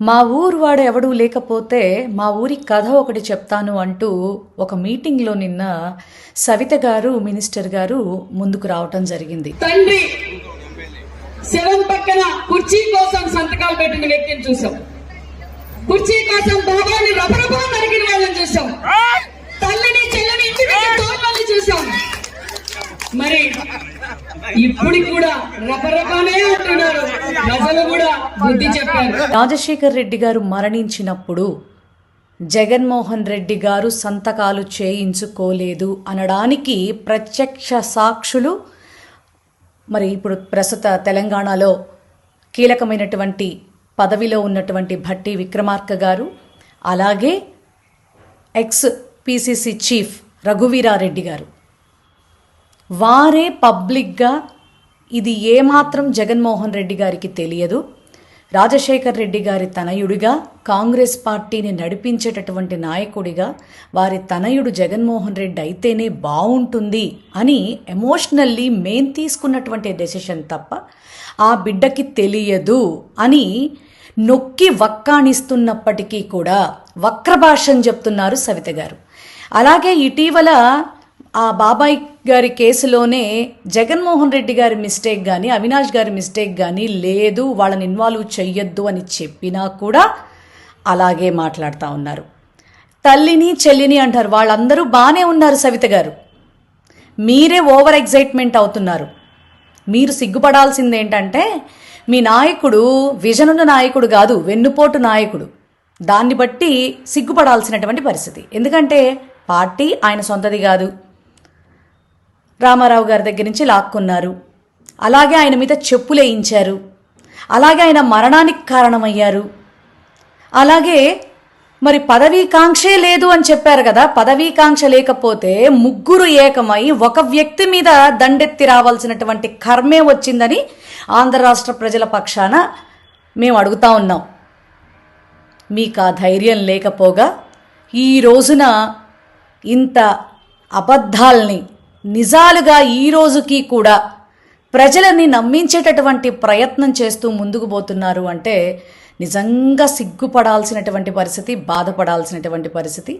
మా ఊరు వాడు ఎవడూ లేకపోతే మా ఊరి కథ ఒకటి చెప్తాను అంటూ ఒక మీటింగ్లో నిన్న సవిత గారు మినిస్టర్ గారు ముందుకు రావటం జరిగింది. తండ్రి శవం పక్కన కుర్చీ కోసం సంతకాలు పెట్టిన వ్యక్తిని చూసాం. కుర్చీ కోసం బాబాని రపరపా నరికిన వాళ్ళని చూసాం. తల్లిని చెల్లిని ఇంటి తోళ్ళని చూసాం. మరి ఇప్పుడు కూడా రపరపానే అంటున్నారు. ప్రజలు కూడా బుద్ధి చెప్పారు. రాజశేఖర్ రెడ్డి గారు మరణించినప్పుడు జగన్మోహన్ రెడ్డి గారు సంతకాలు చేయించుకోలేదు అనడానికి ప్రత్యక్ష సాక్షులు మరి ఇప్పుడు ప్రస్తుత తెలంగాణలో కీలకమైనటువంటి పదవిలో ఉన్నటువంటి భట్టి విక్రమార్క గారు, అలాగే ఎక్స్ పిసిసి చీఫ్ రఘువీరారెడ్డి గారు. వారే పబ్లిక్గా ఇది ఏమాత్రం జగన్మోహన్ రెడ్డి గారికి తెలియదు, రాజశేఖర్ రెడ్డి గారి తనయుడిగా కాంగ్రెస్ పార్టీని నడిపించేటటువంటి నాయకుడిగా వారి తనయుడు జగన్మోహన్ రెడ్డి అయితేనే బాగుంటుంది అని ఎమోషనల్లీ మేం తీసుకున్నటువంటి డెసిషన్ తప్ప ఆ బిడ్డకి తెలియదు అని నొక్కి వక్కాణిస్తున్నప్పటికీ కూడా వక్రభాషం చెప్తున్నారు సవిత గారు. అలాగే ఇటీవల ఆ బాబాయ్ గారి కేసులోనే జగన్మోహన్ రెడ్డి గారి మిస్టేక్ కానీ అవినాష్ గారి మిస్టేక్ కానీ లేదు, వాళ్ళని ఇన్వాల్వ్ చెయ్యొద్దు అని చెప్పినా కూడా అలాగే మాట్లాడుతూ ఉన్నారు. తల్లిని చెల్లిని అంటారు, వాళ్ళందరూ బాగానే ఉన్నారు. సవిత గారు మీరే ఓవర్ ఎగ్జైట్మెంట్ అవుతున్నారు. మీరు సిగ్గుపడాల్సింది ఏంటంటే మీ నాయకుడు విజనున్న నాయకుడు కాదు, వెన్నుపోటు నాయకుడు. దాన్ని బట్టి సిగ్గుపడాల్సినటువంటి పరిస్థితి. ఎందుకంటే పార్టీ ఆయన సొంతది కాదు, రామారావు గారి దగ్గర నుంచి లాక్కున్నారు, అలాగే ఆయన మీద చెప్పులేయించారు, అలాగే ఆయన మరణానికి కారణమయ్యారు, అలాగే మరి పదవీకాంక్షే లేదు అని చెప్పారు కదా. పదవీకాంక్ష లేకపోతే ముగ్గురు ఏకమై ఒక వ్యక్తి మీద దండెత్తి రావాల్సినటువంటి కర్మే వచ్చిందని ఆంధ్ర రాష్ట్ర ప్రజల పక్షాన మేము అడుగుతా ఉన్నాం. మీకు ఆ ధైర్యం లేకపోగా ఈ రోజున ఇంత అబద్ధాల్ని నిజాలుగా ఈ రోజుకి కూడా ప్రజలని నమ్మించేటటువంటి ప్రయత్నం చేస్తూ ముందుకు పోతున్నారు అంటే నిజంగా సిగ్గుపడాల్సినటువంటి పరిస్థితి, బాధపడాల్సినటువంటి పరిస్థితి.